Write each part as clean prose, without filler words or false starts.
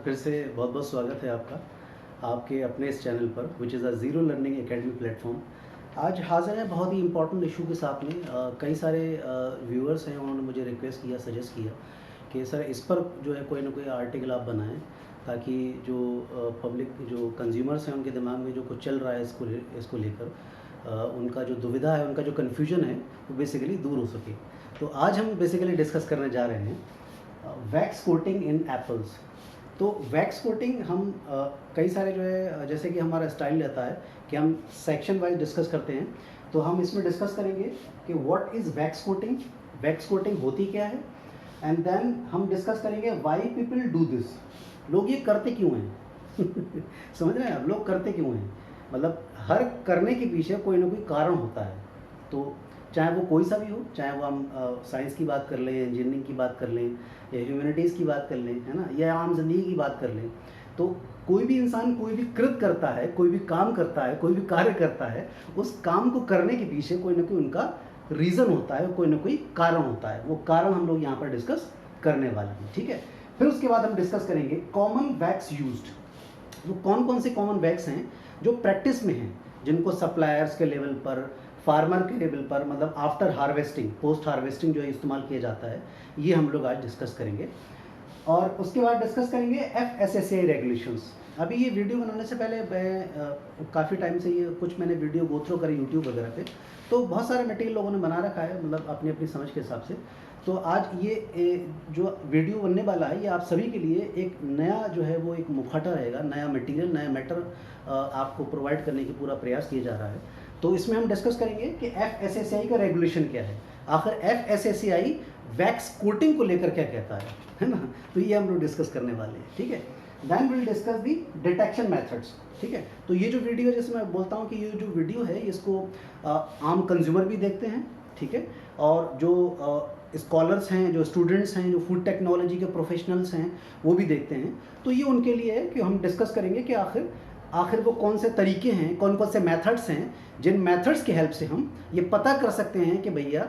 फिर से बहुत बहुत स्वागत है आपका आपके अपने इस चैनल पर which is a zero learning academy platform. आज हाज़िर है बहुत ही इम्पोर्टेंट इशू के साथ में। कई सारे व्यूअर्स हैं, उन्होंने मुझे रिक्वेस्ट किया, सजेस्ट किया कि सर इस पर जो है कोई ना कोई आर्टिकल आप बनाएं, ताकि जो पब्लिक जो कंज्यूमर्स हैं उनके दिमाग में जो कुछ चल रहा है इसको लेकर उनका जो दुविधा है, उनका जो कन्फ्यूजन है वो बेसिकली दूर हो सके। तो आज हम बेसिकली डिस्कस करने जा रहे हैं वैक्स कोटिंग इन एप्पल्स। तो वैक्स कोटिंग हम कई सारे जो है, जैसे कि हमारा स्टाइल रहता है कि हम सेक्शन वाइज डिस्कस करते हैं। तो हम इसमें डिस्कस करेंगे कि व्हाट इज़ वैक्स कोटिंग होती क्या है, एंड देन हम डिस्कस करेंगे व्हाई पीपल डू दिस, लोग ये करते क्यों हैं। समझ रहे हैं आप, लोग करते क्यों हैं, मतलब हर करने के पीछे कोई ना कोई कारण होता है। तो चाहे वो कोई सा भी हो, चाहे वो हम साइंस की बात कर लें, इंजीनियरिंग की बात कर लें, या ह्यूमैनिटीज़ की बात कर लें, है ना, या आम ज़िंदगी की बात कर लें, तो कोई भी इंसान कोई भी कृत करता है, कोई भी काम करता है, कोई भी कार्य करता है, उस काम को करने के पीछे कोई ना कोई उनका रीज़न होता है, कोई ना कोई कारण होता है। वो कारण हम लोग यहाँ पर डिस्कस करने वाले हैं, ठीक है। फिर उसके बाद हम डिस्कस करेंगे कॉमन वैक्स यूज्ड। वो कौन कौन से कॉमन वैक्स हैं जो प्रैक्टिस में हैं, जिनको सप्लायर्स के लेवल पर, फार्मर के लेवल पर, मतलब आफ्टर हार्वेस्टिंग, पोस्ट हार्वेस्टिंग जो है इस्तेमाल किया जाता है, ये हम लोग आज डिस्कस करेंगे। और उसके बाद डिस्कस करेंगे FSSAI रेगुलेशंस। अभी ये वीडियो बनाने से पहले मैं काफ़ी टाइम से ये कुछ मैंने वीडियो गो थ्रू करी यूट्यूब वगैरह पे, तो बहुत सारे मटेरियल लोगों ने बना रखा है, मतलब अपनी अपनी समझ के हिसाब से। तो आज ये जो वीडियो बनने वाला है, ये आप सभी के लिए एक नया जो है वो एक मुखौटा रहेगा, नया मटेरियल, नया मैटर आपको प्रोवाइड करने की पूरा प्रयास किया जा रहा है। तो इसमें हम डिस्कस करेंगे कि FSSAI का रेगुलेशन क्या है, आखिर FSSAI वैक्स कोटिंग को लेकर क्या कहता है ना। तो ये हम लोग डिस्कस करने वाले हैं, ठीक है। Then will discuss the detection methods, ठीक है। तो ये जो वीडियो, जैसे मैं बोलता हूँ कि ये जो वीडियो है इसको आम कंज्यूमर भी देखते हैं, ठीक है, और जो स्कॉलर्स हैं, जो स्टूडेंट्स हैं, जो फूड टेक्नोलॉजी के प्रोफेशनल्स हैं, वो भी देखते हैं। तो ये उनके लिए है कि हम डिस्कस करेंगे कि आखिर वो कौन से तरीके हैं, कौन कौन से मेथड्स हैं, जिन मेथड्स की हेल्प से हम ये पता कर सकते हैं कि भैया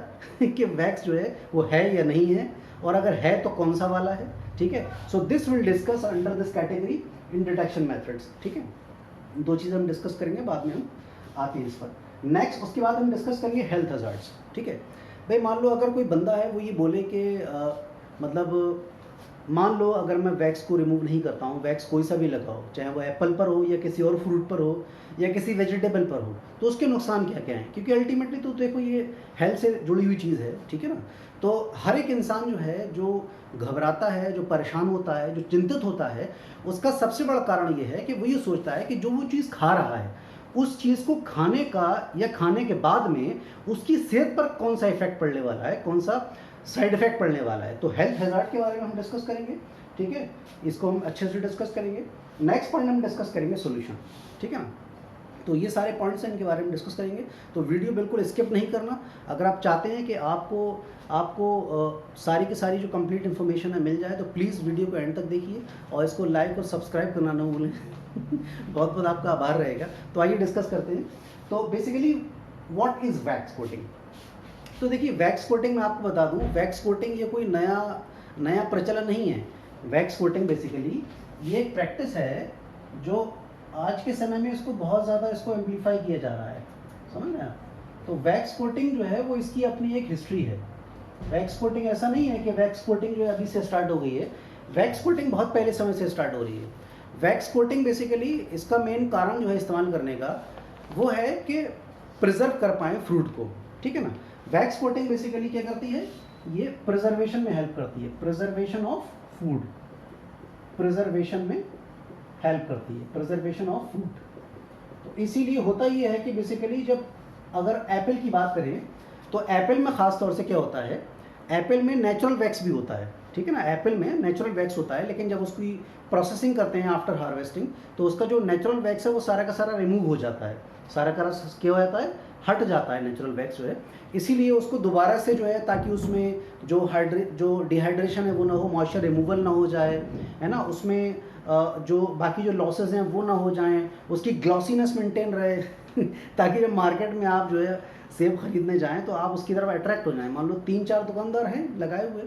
कि वैक्स जो है वो है या नहीं है, और अगर है तो कौन सा वाला है, ठीक है। So this will discuss under this category in detection methods, ठीक है। दो चीज़ें हम डिस्कस करेंगे, बाद में हम आते हैं इस पर। नेक्स्ट उसके बाद हम डिस्कस करेंगे हेल्थ हज़ार्ड्स, ठीक है। भाई मान लो अगर कोई बंदा है वो ये बोले कि मतलब मान लो अगर मैं वैक्स को रिमूव नहीं करता हूँ, वैक्स कोई सा भी लगाओ, चाहे वो एप्पल पर हो या किसी और फ्रूट पर हो या किसी वेजिटेबल पर हो, तो उसके नुकसान क्या क्या हैं, क्योंकि अल्टीमेटली तो देखो ये हेल्थ से जुड़ी हुई चीज़ है, ठीक है ना। तो हर एक इंसान जो है, जो घबराता है, जो परेशान होता है, जो चिंतित होता है, उसका सबसे बड़ा कारण ये है कि वो ये सोचता है कि जो वो चीज़ खा रहा है, उस चीज़ को खाने का या खाने के बाद में उसकी सेहत पर कौन सा इफेक्ट पड़ने वाला है, कौन सा साइड इफेक्ट पड़ने वाला है। तो हेल्थ हैज़ार्ड के बारे में हम डिस्कस करेंगे, ठीक है, इसको हम अच्छे से डिस्कस करेंगे। नेक्स्ट पॉइंट हम डिस्कस करेंगे सॉल्यूशन, ठीक है ना। तो ये सारे पॉइंट्स हैं, इनके बारे में डिस्कस करेंगे। तो वीडियो बिल्कुल स्किप नहीं करना। अगर आप चाहते हैं कि आपको सारी की सारी जो कंप्लीट इन्फॉर्मेशन है मिल जाए, तो प्लीज़ वीडियो को एंड तक देखिए और इसको लाइक और सब्सक्राइब करना ना भूलें। बहुत बहुत आपका आभार रहेगा। तो आइए डिस्कस करते हैं। तो basically what is wax coating. तो देखिए, वैक्स कोटिंग मैं आपको बता दूं, वैक्स कोटिंग ये कोई नया प्रचलन नहीं है। वैक्स कोटिंग बेसिकली ये एक प्रैक्टिस है जो आज के समय में इसको बहुत ज़्यादा इसको एम्पलीफाई किया जा रहा है, समझ रहे हैं आप। तो वैक्स कोटिंग जो है वो इसकी अपनी एक हिस्ट्री है। वैक्स कोटिंग ऐसा नहीं है कि वैक्स कोटिंग जो है अभी से स्टार्ट हो गई है। वैक्स कोटिंग बहुत पहले समय से स्टार्ट हो रही है। वैक्स कोटिंग बेसिकली इसका मेन कारण जो है इस्तेमाल करने का, वो है कि प्रिजर्व कर पाएँ फ्रूट को, ठीक है ना। वैक्स कोटिंग बेसिकली क्या करती है, ये प्रिजर्वेशन में हेल्प करती है, प्रिजर्वेशन ऑफ फूड, प्रिजर्वेशन में हेल्प करती है, प्रिजर्वेशन ऑफ फूड। तो इसीलिए होता ये है कि बेसिकली जब अगर एप्पल की बात करें, तो एप्पल में ख़ास तौर से क्या होता है, एप्पल में नेचुरल वैक्स भी होता है, ठीक है ना। एप्पल में नेचुरल वैक्स होता है, लेकिन जब उसकी प्रोसेसिंग करते हैं आफ्टर हार्वेस्टिंग, तो उसका जो नेचुरल वैक्स है वो सारा का सारा रिमूव हो जाता है, सारा का क्या हो जाता है, हट जाता है नेचुरल वैक्स जो है। इसीलिए उसको दोबारा से जो है, ताकि उसमें जो डिहाइड्रेशन है वो ना हो, मॉइस्चर रिमूवल ना हो जाए, है ना, उसमें जो बाकी जो लॉसेस हैं वो ना हो जाएं, उसकी ग्लॉसीनेस मेंटेन रहे ताकि जब मार्केट में आप जो है सेब खरीदने जाएं तो आप उसकी तरफ अट्रैक्ट हो जाएं। मान लो 3-4 दुकानदार हैं लगाए हुए,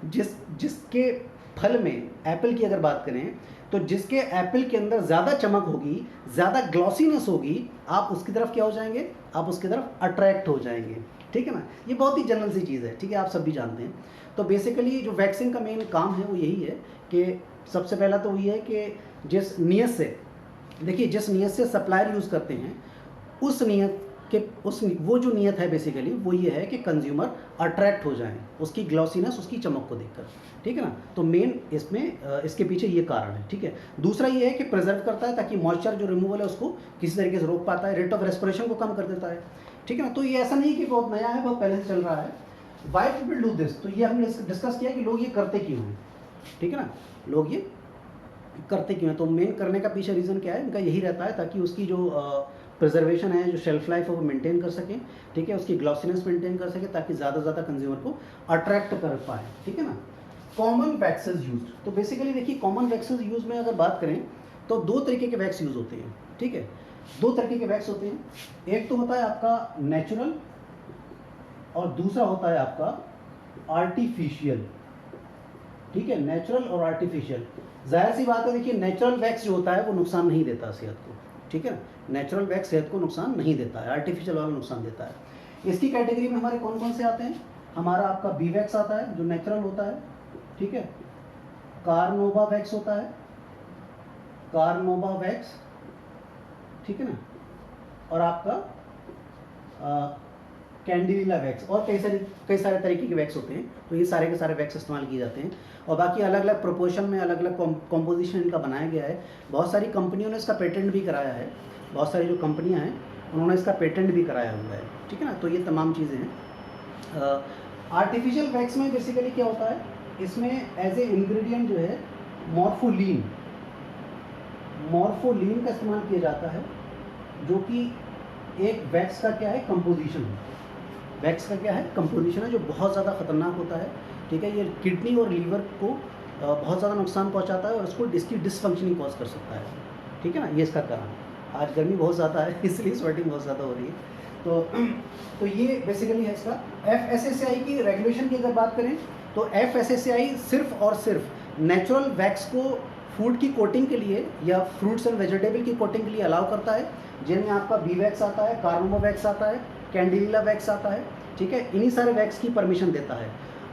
जिसके फल में, एप्पल की अगर बात करें, तो जिसके एप्पल के अंदर ज़्यादा चमक होगी, ज़्यादा ग्लॉसीनेस होगी, आप उसकी तरफ क्या हो जाएंगे, आप उसकी तरफ अट्रैक्ट हो जाएंगे। ठीक है ना, ये बहुत ही जनरल सी चीज़ है, ठीक है, आप सब भी जानते हैं। तो बेसिकली जो वैक्सिंग का मेन काम है वो यही है कि सबसे पहला तो ये है कि जिस नीयत से, देखिए जिस नीयत से सप्लायर यूज़ करते हैं, उस नीयत के वो जो नीयत है बेसिकली वो ये है कि कंज्यूमर अट्रैक्ट हो जाएं उसकी ग्लॉसीनेस, उसकी चमक को देखकर। ठीक है ना, तो मेन इसमें इसके पीछे ये कारण है। ठीक है, दूसरा ये है कि प्रिजर्व करता है ताकि मॉइस्चर जो रिमूवल है उसको किसी तरीके से रोक पाता है, रेट ऑफ रेस्पिरेशन को कम कर देता है। ठीक है ना, तो ये ऐसा नहीं कि बहुत नया है, बहुत पहले से चल रहा है। वाई पीपल डू दिस, तो ये हमने डिस्कस किया कि लोग ये करते क्यों हैं। ठीक है ना, लोग ये करते क्यों हैं, तो मेन करने का पीछे रीज़न क्या है, इनका यही रहता है ताकि उसकी जो प्रिजर्वेशन है, जो शेल्फ लाइफ है वो मेंटेन कर सकें। ठीक है, उसकी ग्लॉसीनेस मेंटेन कर सके ताकि ज़्यादा से ज़्यादा कंज्यूमर को अट्रैक्ट कर पाए। ठीक है ना, कॉमन वैक्सेस यूज, तो बेसिकली देखिए कॉमन वैक्सेस यूज में अगर बात करें तो दो तरीके के वैक्स यूज़ होते हैं। ठीक है, दो तरीके के वैक्स होते हैं, एक तो होता है आपका नेचुरल और दूसरा होता है आपका आर्टिफिशियल। ठीक है, नेचुरल और आर्टिफिशियल, जाहिर सी बात है, देखिए नेचुरल वैक्स जो होता है वो नुकसान नहीं देता सेहत को। ठीक है, नेचुरल वैक्स सेहत को नुकसान नहीं देता है, आर्टिफिशियल वाला नुकसान देता है। इसकी कैटेगरी में हमारे कौन कौन से आते हैं, हमारा आपका बी वैक्स आता है जो नेचुरल होता है। ठीक है, कार्नोवा वैक्स होता है, कार्नोवा वैक्स। ठीक है ना, और आपका कैंडिला वैक्स, और कई सारे तरीके के वैक्स होते हैं। तो ये सारे के सारे वैक्स इस्तेमाल किए जाते हैं, और बाकी अलग अलग प्रोपोर्शन में अलग अलग कॉम्पोजिशन इनका बनाया गया है। बहुत सारी कंपनियों ने इसका पेटेंट भी कराया है, बहुत सारी जो कंपनियां हैं उन्होंने इसका पेटेंट भी कराया हुआ है। ठीक है ना, तो ये तमाम चीज़ें हैं। आर्टिफिशियल वैक्स में बेसिकली क्या होता है, इसमें एज ए इंग्रेडिएंट जो है मॉर्फोलिन का इस्तेमाल किया जाता है, जो कि एक वैक्स का क्या है, कंपोजिशन है। वैक्स का क्या है, कंपोजिशन है, जो बहुत ज़्यादा ख़तरनाक होता है। ठीक है, ये किडनी और लीवर को बहुत ज़्यादा नुकसान पहुंचाता है और इसकी डिसफंक्शनिंग कॉज कर सकता है। ठीक है ना, ये इसका कारण। आज गर्मी बहुत ज़्यादा है इसलिए स्वेटिंग बहुत ज़्यादा हो रही है। तो ये बेसिकली है इसका। FSSAI की रेगुलेशन की अगर बात करें तो FSSAI सिर्फ और सिर्फ नेचुरल वैक्स को फूड की कोटिंग के लिए या फ्रूट्स एंड वेजिटेबल की कोटिंग के लिए अलाउ करता है, जिनमें आपका बी वैक्स आता है, कार्नोवा वैक्स आता है, कैंडिला वैक्स आता है। ठीक है, इन्हीं सारे वैक्स की परमिशन देता है।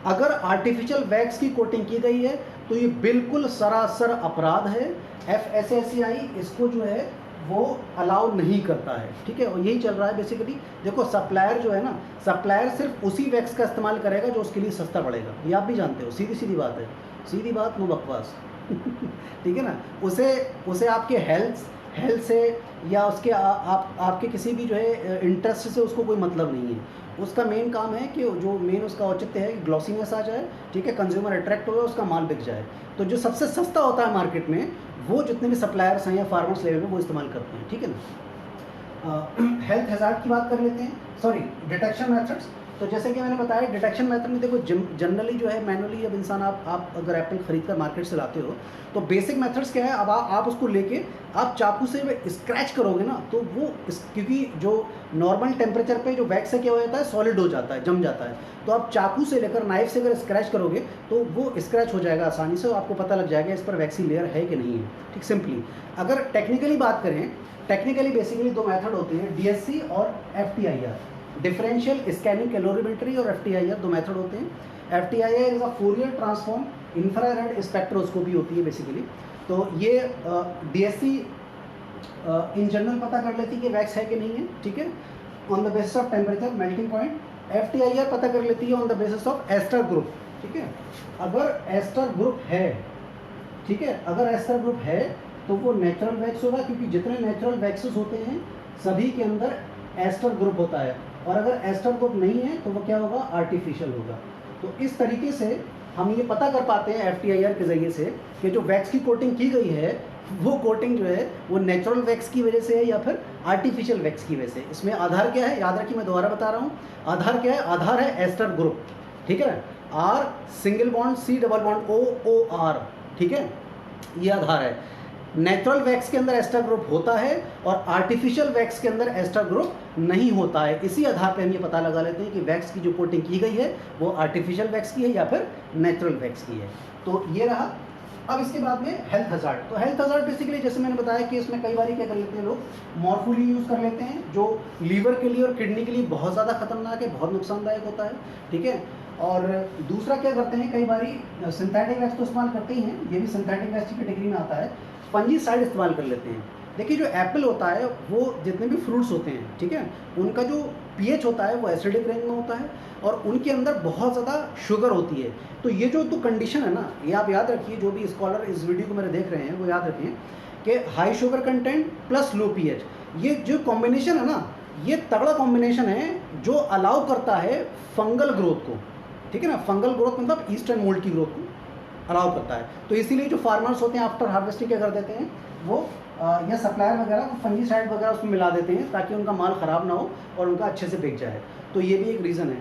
अगर आर्टिफिशियल वैक्स की कोटिंग की गई है तो ये बिल्कुल सरासर अपराध है। FSSAI इसको जो है वो अलाउ नहीं करता है। ठीक है, और यही चल रहा है बेसिकली। देखो सप्लायर जो है ना, सप्लायर सिर्फ उसी वैक्स का इस्तेमाल करेगा जो उसके लिए सस्ता पड़ेगा, ये आप भी जानते हो, सीधी सीधी बात है, सीधी बात, नो बकवास ठीक है ना, उसे आपके हेल्थ से या उसके आपके किसी भी जो है इंटरेस्ट से उसको कोई मतलब नहीं है। उसका मेन काम है कि जो मेन उसका औचित्य है कि ग्लॉसीनेस आ जाए। ठीक है, कंज्यूमर अट्रैक्ट हो जाए, उसका माल बिक जाए। तो जो सबसे सस्ता होता है मार्केट में वो जितने भी सप्लायर्स हैं या फार्मर्स लेवल में वो इस्तेमाल करते हैं। ठीक है ना, हेल्थ हैजार्ड की बात कर लेते हैं, सॉरी डिटेक्शन मेथड्स। तो जैसे कि मैंने बताया डिटेक्शन मेथड में देखो जनरली जो है मैनुअली अब इंसान आप अगर एप्पल खरीद कर मार्केट से लाते हो तो बेसिक मेथड्स क्या है, अब आप उसको लेके आप चाकू से स्क्रैच करोगे ना तो वो क्योंकि जो नॉर्मल टेम्परेचर पे जो वैक्स है क्या हो जाता है, सॉलिड हो जाता है, जम जाता है। तो आप चाकू से लेकर नाइफ से अगर स्क्रैच करोगे तो वो स्क्रैच हो जाएगा आसानी से, आपको पता लग जाएगा इस पर वैक्सीन लेयर है कि नहीं है। ठीक, सिंपली अगर टेक्निकली बात करें, टेक्निकली बेसिकली दो मेथड होती है, DSC और FTIR, डिफरेंशियल स्कैनिंग कैलोरीमेट्री, और FTIR दो मेथड होते हैं। FTIR is a Fourier transform infrared spectroscopy होती है बेसिकली। तो ये DSC इन जनरल पता कर लेती है कि वैक्स है कि नहीं है। ठीक है, on the basis of temperature, melting point. FTIR पता कर लेती है on the basis of ester group. ठीक है, अगर एस्टर ग्रुप है, ठीक है, अगर एस्टर ग्रुप है तो वो नेचुरल वैक्स होगा, क्योंकि जितने नेचुरल वैक्सेस होते हैं सभी के अंदर एस्टर ग्रुप होता है, और अगर एस्टर ग्रुप नहीं है तो वो क्या होगा, आर्टिफिशियल होगा। तो इस तरीके से हम ये पता कर पाते हैं FTIR के ज़रिए से कि जो वैक्स की कोटिंग की गई है वो कोटिंग जो है वो नेचुरल वैक्स की वजह से है या फिर आर्टिफिशियल वैक्स की वजह से। इसमें आधार क्या है, याद रखिए, मैं दोबारा बता रहा हूँ, आधार क्या है, आधार है एस्टर ग्रुप। ठीक है, R single bond C double bond OR। ठीक है, ये आधार है। नेचुरल वैक्स के अंदर एस्टर ग्रुप होता है और आर्टिफिशियल वैक्स के अंदर एस्टर ग्रुप नहीं होता है। इसी आधार पे हम ये पता लगा लेते हैं कि वैक्स की जो कोटिंग की गई है वो आर्टिफिशियल वैक्स की है या फिर नेचुरल वैक्स की है। तो ये रहा अब इसके बाद में हेल्थ हजार्ड। तो हेल्थ हजार्ड बेसिकली जैसे मैंने बताया कि इसमें कई बार क्या कर लेते हैं लोग, मॉर्फोली यूज़ कर लेते हैं, जो लीवर के लिए और किडनी के लिए बहुत ज़्यादा खतरनाक है, बहुत नुकसानदायक होता है, ठीक है। और दूसरा क्या करते हैं, कई बार सिंथेटिक वैक्स तो इस्तेमाल करते ही हैं, ये भी सिंथेटिक वैक्स की कैटेगरी में आता है। फंजीसाइड इस्तेमाल कर लेते हैं। देखिए जो एप्पल होता है, वो जितने भी फ्रूट्स होते हैं, ठीक है, उनका जो पीएच होता है वो एसिडिक रेंज में होता है और उनके अंदर बहुत ज़्यादा शुगर होती है। तो ये जो तो कंडीशन है ना, ये आप याद रखिए, जो भी स्कॉलर इस वीडियो को मेरे देख रहे हैं वो याद रखिए कि high sugar content plus low pH, ये जो कॉम्बिनेशन है ना, ये तगड़ा कॉम्बिनेशन है जो अलाउ करता है फंगल ग्रोथ को, ठीक है ना। फंगल ग्रोथ मतलब ईस्ट एंड मोल्ड की ग्रोथ को अलाउ करता है। तो इसीलिए जो फार्मर्स होते हैं आफ्टर हार्वेस्टिंग क्या कर देते हैं, वो या सप्लायर वगैरह फंजीसाइड वगैरह उसमें मिला देते हैं ताकि उनका माल ख़राब ना हो और उनका अच्छे से बिक जाए। तो ये भी एक रीज़न है।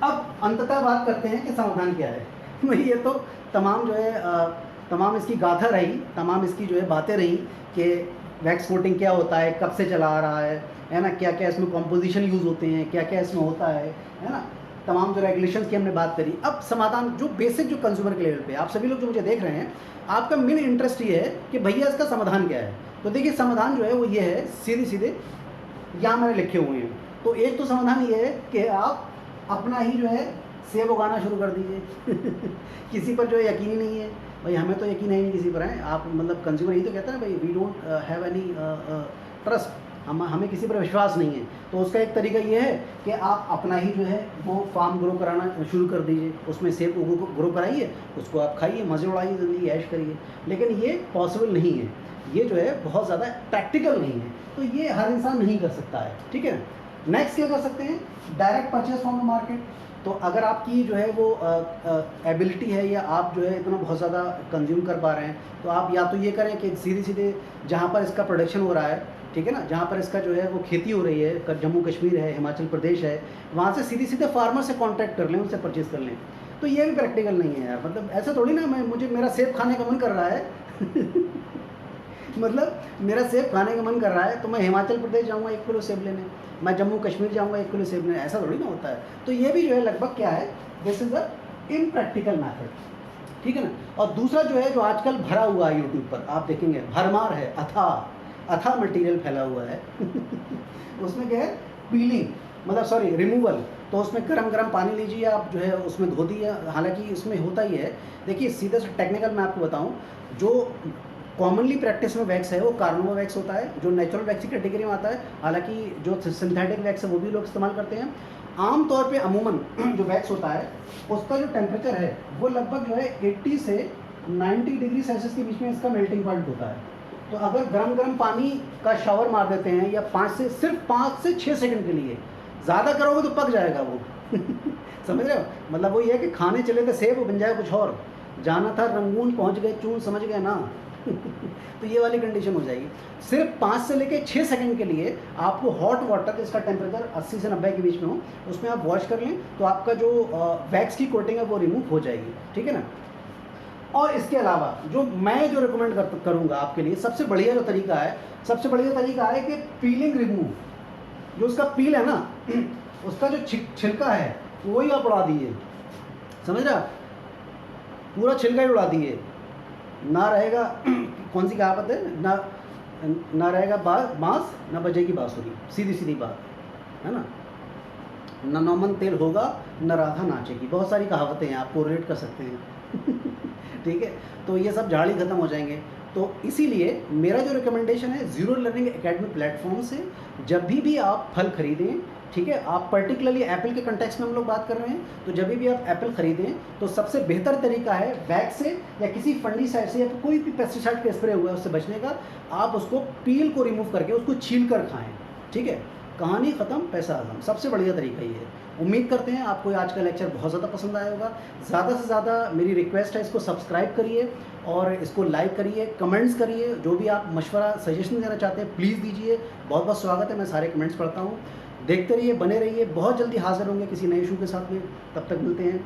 अब अंततः बात करते हैं कि समाधान क्या है। ये तो तमाम जो है तमाम इसकी गाथा रही, तमाम इसकी जो है बातें रही कि वैक्स कोटिंग क्या होता है, कब से चला आ रहा है ना, क्या क्या इसमें कॉम्पोजिशन यूज़ होते हैं, क्या क्या इसमें होता है ना, तमाम जो रेगुलेशंस की हमने बात करी। अब समाधान जो बेसिक जो कंज्यूमर के लेवल पे आप सभी लोग जो मुझे देख रहे हैं, आपका मेन इंटरेस्ट ये है कि भैया इसका समाधान क्या है। तो देखिए समाधान जो है वो ये है, सीधे सीधे यहाँ मैंने लिखे हुए हैं। तो एक तो समाधान ये है कि आप अपना ही जो है सेब उगाना शुरू कर दीजिए। किसी पर जो है यकीन ही नहीं है भाई, हमें तो यकीन है नहीं किसी पर है। आप मतलब कंज्यूमर ही तो कहता है ना भाई, we don't have any trust, हमें किसी पर विश्वास नहीं है। तो उसका एक तरीका ये है कि आप अपना ही जो है वो फार्म ग्रो कराना शुरू कर दीजिए, उसमें सेब ग्रो कराइए, उसको आप खाइए, मज़े उड़ाइए, ज़िंदगी ऐश करिए। लेकिन ये पॉसिबल नहीं है, ये जो है बहुत ज़्यादा प्रैक्टिकल नहीं है, तो ये हर इंसान नहीं कर सकता है, ठीक है। नेक्स्ट क्या कर सकते हैं, direct purchase from the market. तो अगर आपकी जो है वो एबिलिटी है या आप जो है इतना बहुत ज़्यादा कंज्यूम कर पा रहे हैं, तो आप या तो ये करें कि सीधे सीधे जहाँ पर इसका प्रोडक्शन हो रहा है, ठीक है ना, जहाँ पर इसका जो है वो खेती हो रही है, जम्मू कश्मीर है, हिमाचल प्रदेश है, वहाँ से सीधे सीधे फार्मर से कांटेक्ट कर लें, उनसे परचेज़ कर लें। तो ये भी प्रैक्टिकल नहीं है यार, मतलब ऐसा थोड़ी ना मुझे मेरा सेब खाने का मन कर रहा है। मतलब मेरा सेब खाने का मन कर रहा है तो मैं हिमाचल प्रदेश जाऊँगा 1 किलो सेब लेने, मैं जम्मू कश्मीर जाऊँगा 1 किलो सेब लेने, ऐसा थोड़ी ना होता है। तो ये भी जो है लगभग क्या है, दिस इज़ अ इनप्रैक्टिकल मैथड, ठीक है ना। और दूसरा जो है, जो आजकल भरा हुआ है यूट्यूब पर, आप देखेंगे भरमार है, अथाह मटेरियल फैला हुआ है। उसमें क्या है, पीलिंग मतलब सॉरी रिमूवल। तो उसमें गरम पानी लीजिए, आप जो है उसमें धो दिए, हालांकि इसमें होता ही है। देखिए सीधे से टेक्निकल मैं आपको बताऊं, जो कॉमनली प्रैक्टिस में वैक्स है वो कार्बोनो वैक्स होता है, जो नेचुरल वैक्स की कैटेगरी में आता है। हालांकि जो सिंथेटिक वैक्स है वो भी लोग इस्तेमाल करते हैं। आमतौर पे अमूमन जो वैक्स होता है उसका जो टेम्परेचर है वो लगभग जो है 80 से 90 डिग्री सेल्सियस के बीच में इसका मेल्टिंग पॉइंट होता है। तो अगर गरम पानी का शावर मार देते हैं या सिर्फ 5 से 6 सेकंड के लिए, ज़्यादा करोगे तो पक जाएगा वो। समझ रहे हो, मतलब वो ये है कि खाने चले थे सेब, बन जाए कुछ और, जाना था रंगून पहुंच गए चून, समझ गए ना। तो ये वाली कंडीशन हो जाएगी। सिर्फ 5 से लेके 6 सेकंड के लिए आपको हॉट वाटर, इसका टेम्परेचर 80 से 90 के बीच में हो, उसमें आप वॉश कर लें तो आपका जो वैक्स की कोटिंग है वो रिमूव हो जाएगी, ठीक है ना। और इसके अलावा जो मैं जो रिकमेंड करूँगा आपके लिए, सबसे बढ़िया जो तरीका है कि पीलिंग रिमूव, जो उसका पील है ना, उसका जो छिलका है वही आप उड़ा दीजिए, समझ रहे, पूरा छिलका ही उड़ा दीजिए, ना रहेगा कौन सी कहावत है, ना रहेगा बांस ना बजेगी बांसुरी, सीधी बात है ना, न नौमन तेल होगा न राधा नाचेगी, बहुत सारी कहावतें हैं, आपको रिलेट कर सकते हैं। ठीक है, तो ये सब झाड़ी खत्म हो जाएंगे। तो इसीलिए मेरा जो रिकमेंडेशन है, ज़ीरो लर्निंग एकेडमी प्लेटफॉर्म से जब भी आप फल खरीदें, ठीक है, आप पर्टिकुलरली एप्पल के कंटेक्स्ट में हम लोग बात कर रहे हैं, तो जब भी आप एप्पल खरीदें तो सबसे बेहतर तरीका है वैक्स से या किसी फंजीसाइड से या कोई भी पेस्टिसाइड का स्प्रे हुआ है उससे बचने का। आप उसको पील को रिमूव करके उसको छील कर खाएँ, ठीक है, कहानी ख़त्म, पैसा आज़म, सबसे बढ़िया तरीका ये है। उम्मीद करते हैं आपको आज का लेक्चर बहुत ज़्यादा पसंद आया होगा। ज़्यादा से ज़्यादा मेरी रिक्वेस्ट है, इसको सब्सक्राइब करिए और इसको लाइक करिए, कमेंट्स करिए, जो भी आप मशवरा सजेशन देना चाहते हैं प्लीज़ दीजिए, बहुत बहुत स्वागत है, मैं सारे कमेंट्स पढ़ता हूँ। देखते रहिए, बने रहिए, बहुत जल्दी हाजिर होंगे किसी नए इशू के साथ में, तब तक मिलते हैं।